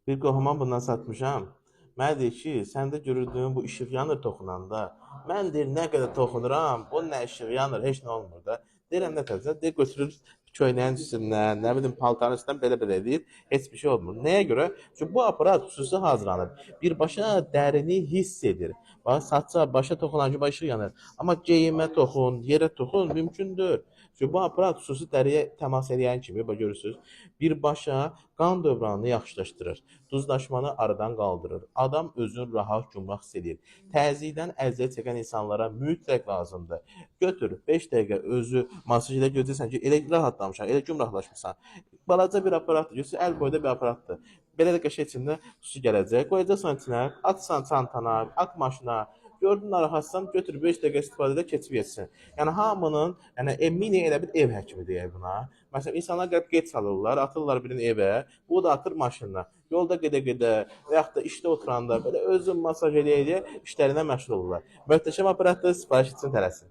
Bir qohuma bundan satmışam. Mənə deyir ki, səndə görürdüyün bu işıq yanır toxunanda. Mən deyir nə qədər toxunuram, o nə işıq yanır, heç nə olmur da. Deyirəm nə təzə? Deyir götürür köynəyin üstündən, nə bilim paltarın üstündən belə-belə edir, heç bir şey olmur. Nəyə görə? Çünki bu aparat xüsusi hazırlanıb. Birbaşa dərini hiss edir. Bax, saça, başa toxunan kimi işıq yanır. Amma geyimə toxun, yerə toxun mümkündür. Çünki bu aparat xüsusi dəriyə təmas edən kimi, bax görürsüz, birbaşa qan dövranını yaxşılaşdırır. Duzlaşmanı aradan qaldırır. Adam özünü rahat, gümrah hiss edir. Təzyiqdən əziyyət çəkən insanlara mütləq lazımdır. Götür 5 dəqiqə özü masaj ilə gözləsən ki, elə rahatlamışsan, elə gümrahlaşmısan. Balaca bir aparatdır, görürsən, əl boyda bir aparatdır. Belə də qəşəng içində su gələcək. Qoyacaqsan içinə, atsan çantana, at maşına. Gördün narahatsan, götür 5 dəqiqə istifadə edək, keçib getsin. Yəni hamının, yəni mini elə bir ev həkimi deyək buna. Məsələn, insanlar gəlib qeyd salırlar, atırlar birini evə, bu da atır maşınına. Yolda gedə-gedə və yaxud da işdə oturanda belə özün masaj eləyə-eləyə işlərinə məşğul olurlar. Möhtəşəm aparatdır, sifariş üçün tələsin.